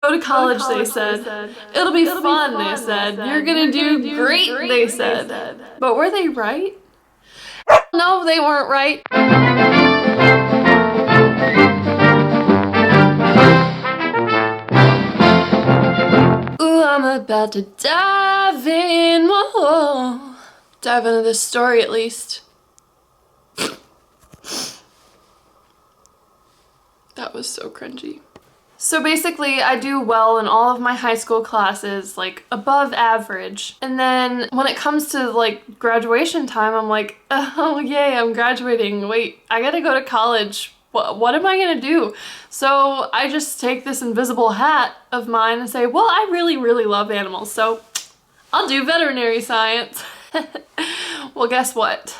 Go to college, they said. It'll be fun, they said. You're gonna do great, they said. But were they right? No, they weren't right. Ooh, I'm about to dive in. Whoa. Dive into this story at least. That was so cringy. So basically, I do well in all of my high school classes, like above average. And then when it comes to like graduation time, I'm like, oh yay, I'm graduating. Wait, I gotta go to college. What am I gonna do? So I just take this invisible hat of mine and say, well, I really, really love animals, so I'll do veterinary science. Well, guess what?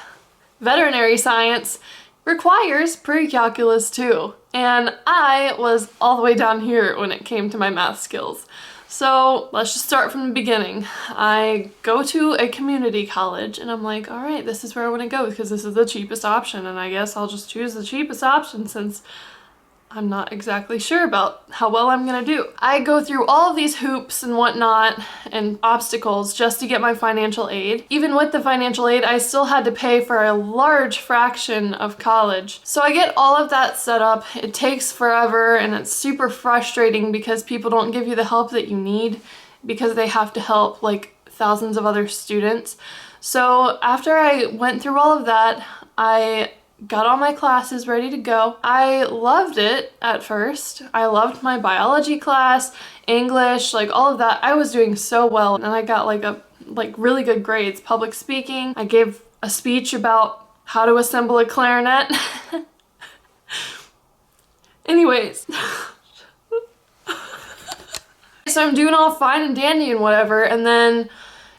Veterinary science requires pre-calculus too. And I was all the way down here when it came to my math skills. So let's just start from the beginning. I go to a community college and I'm like, all right, this is where I want to go because this is the cheapest option, and I guess I'll just choose the cheapest option since I'm not exactly sure about how well I'm gonna do. I go through all of these hoops and whatnot and obstacles just to get my financial aid. Even with the financial aid, I still had to pay for a large fraction of college. So I get all of that set up. It takes forever and it's super frustrating because people don't give you the help that you need because they have to help like thousands of other students. So after I went through all of that, I got all my classes ready to go. I loved it at first. I loved my biology class, English, like all of that. I was doing so well and I got like really good grades. Public speaking. I gave a speech about how to assemble a clarinet. Anyways. So I'm doing all fine and dandy and whatever, and then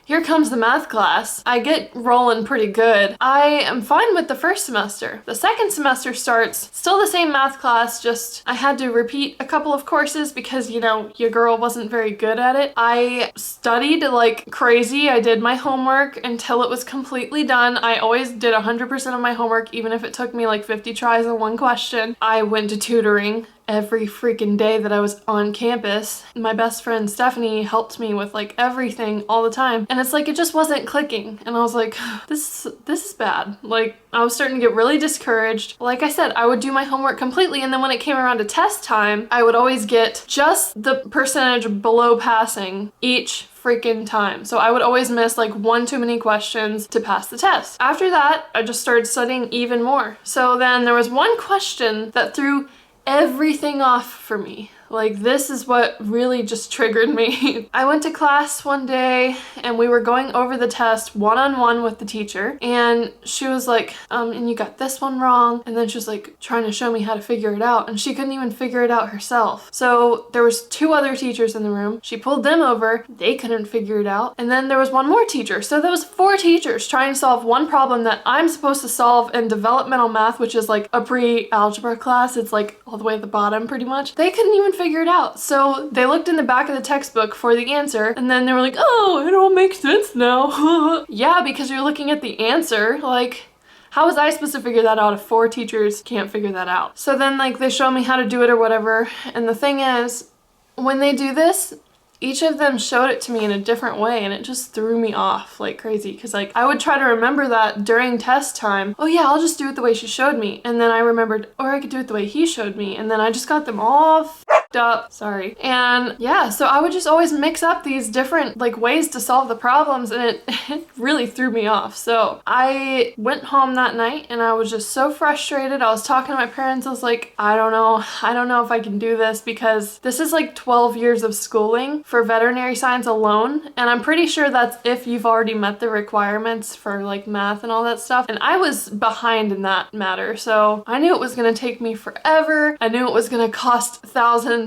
here comes the math class. I get rolling pretty good. I am fine with the first semester. The second semester starts, still the same math class, just I had to repeat a couple of courses because, you know, your girl wasn't very good at it. I studied like crazy. I did my homework until it was completely done. I always did 100% of my homework, even if it took me like 50 tries on one question. I went to tutoring every freaking day that I was on campus. My best friend Stephanie helped me with like everything all the time, and it's like it just wasn't clicking, and I was like, this is bad. Like I was starting to get really discouraged. Like I said, I would do my homework completely, and then when it came around to test time, I would always get just the percentage below passing each freaking time. So I would always miss like one too many questions to pass the test. After that, I just started studying even more. So then there was one question that threw everything off for me. Like this is what really just triggered me. I went to class one day and we were going over the test one-on-one with the teacher, and she was like, and you got this one wrong, and then she was like trying to show me how to figure it out, and she couldn't even figure it out herself. So there was two other teachers in the room. She pulled them over, they couldn't figure it out, and then there was one more teacher. So there was 4 teachers trying to solve one problem that I'm supposed to solve in developmental math, which is like a pre-algebra class. It's like all the way at the bottom pretty much. They couldn't even figure it out. So they looked in the back of the textbook for the answer, and then they were like, oh, it all makes sense now. Yeah, because you're looking at the answer. Like, how was I supposed to figure that out if 4 teachers can't figure that out? So then like they show me how to do it or whatever, and the thing is, when they do this, each of them showed it to me in a different way, and it just threw me off like crazy because like I would try to remember that during test time. Oh yeah, I'll just do it the way she showed me, and then I remembered, or I could do it the way he showed me, and then I just got them all up, sorry. And yeah, so I would just always mix up these different like ways to solve the problems, and it really threw me off. So I went home that night and I was just so frustrated. I was talking to my parents. I was like, I don't know if I can do this because this is like 12 years of schooling for veterinary science alone, and I'm pretty sure that's if you've already met the requirements for like math and all that stuff, and I was behind in that matter. So I knew it was gonna take me forever. I knew it was gonna cost thousands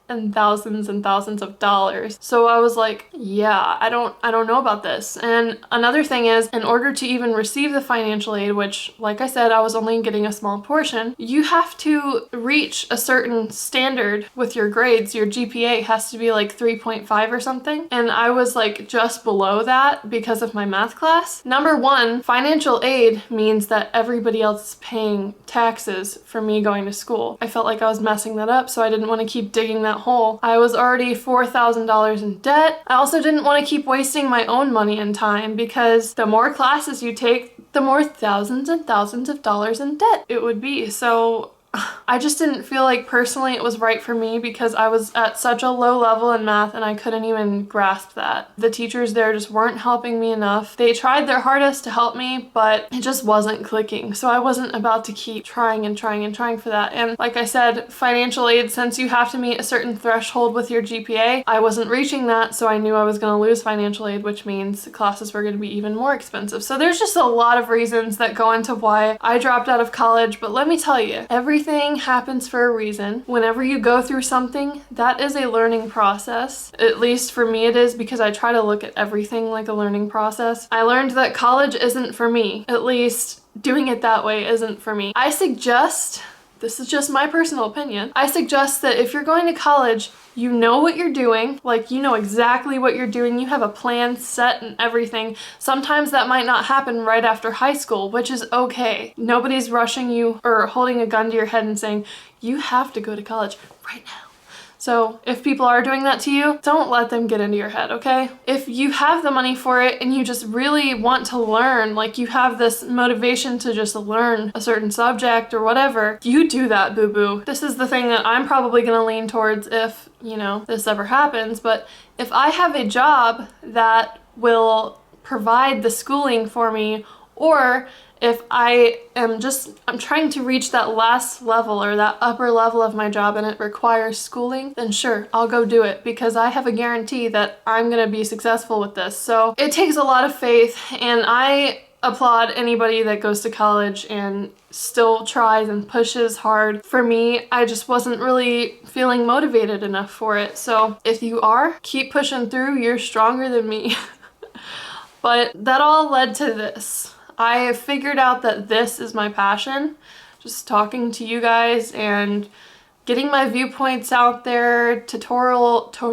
and thousands and thousands of dollars. So I was like, yeah, I don't know about this. And another thing is, in order to even receive the financial aid, which like I said, I was only getting a small portion, you have to reach a certain standard with your grades. Your GPA has to be like 3.5 or something. And I was like just below that because of my math class. Number one, financial aid means that everybody else is paying taxes for me going to school. I felt like I was messing that up, so I didn't want to keep digging that that hole. I was already $4,000 in debt. I also didn't want to keep wasting my own money and time, because the more classes you take, the more thousands and thousands of dollars in debt it would be. So I just didn't feel like personally it was right for me, because I was at such a low level in math and I couldn't even grasp that. The teachers there just weren't helping me enough. They tried their hardest to help me, but it just wasn't clicking. So I wasn't about to keep trying and trying and trying for that. And like I said, financial aid, since you have to meet a certain threshold with your GPA, I wasn't reaching that, so I knew I was going to lose financial aid, which means classes were going to be even more expensive. So there's just a lot of reasons that go into why I dropped out of college, but let me tell you, everything happens for a reason. Whenever you go through something, that is a learning process. At least for me it is, because I try to look at everything like a learning process. I learned that college isn't for me. At least doing it that way isn't for me. I suggest, this is just my personal opinion, I suggest that if you're going to college, you know what you're doing, like you know exactly what you're doing, you have a plan set and everything. Sometimes that might not happen right after high school, which is okay. Nobody's rushing you or holding a gun to your head and saying, you have to go to college right now. So if people are doing that to you, don't let them get into your head, okay? If you have the money for it and you just really want to learn, like you have this motivation to just learn a certain subject or whatever, you do that, boo-boo. This is the thing that I'm probably gonna lean towards if, you know, this ever happens, but if I have a job that will provide the schooling for me, or if I'm trying to reach that last level or that upper level of my job and it requires schooling, then sure, I'll go do it, because I have a guarantee that I'm gonna be successful with this. So it takes a lot of faith, and I applaud anybody that goes to college and still tries and pushes hard. For me, I just wasn't really feeling motivated enough for it. So if you are, keep pushing through, you're stronger than me. But that all led to this. I figured out that this is my passion, just talking to you guys and getting my viewpoints out there, tutorials.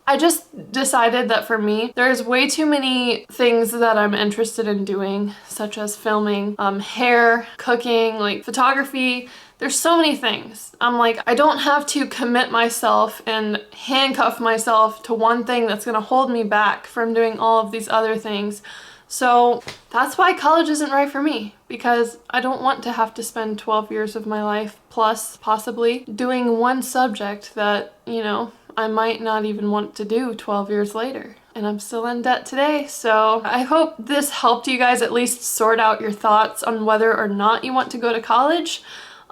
I just decided that for me, there's way too many things that I'm interested in doing, such as filming, hair, cooking, like photography. There's so many things. I'm like, I don't have to commit myself and handcuff myself to one thing that's gonna hold me back from doing all of these other things. So that's why college isn't right for me, because I don't want to have to spend 12 years of my life plus possibly doing one subject that, you know, I might not even want to do 12 years later. And I'm still in debt today, so I hope this helped you guys at least sort out your thoughts on whether or not you want to go to college.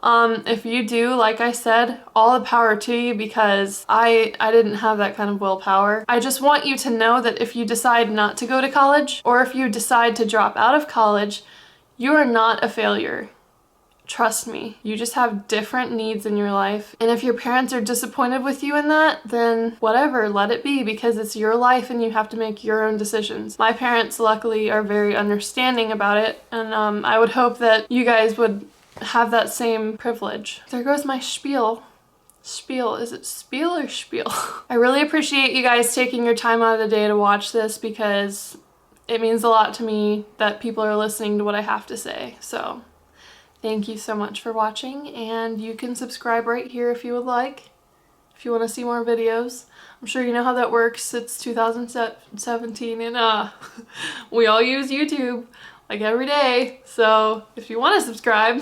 If you do, like I said, all the power to you, because I didn't have that kind of willpower. I just want you to know that if you decide not to go to college, or if you decide to drop out of college, you are not a failure. Trust me, you just have different needs in your life. And if your parents are disappointed with you in that, then whatever, let it be, because it's your life and you have to make your own decisions. My parents luckily are very understanding about it, and I would hope that you guys would have that same privilege. There goes my spiel. Spiel, is it spiel or spiel? I really appreciate you guys taking your time out of the day to watch this, because it means a lot to me that people are listening to what I have to say. So thank you so much for watching, and you can subscribe right here if you would like, if you want to see more videos. I'm sure you know how that works. It's 2017 and we all use YouTube like every day, so if you want to subscribe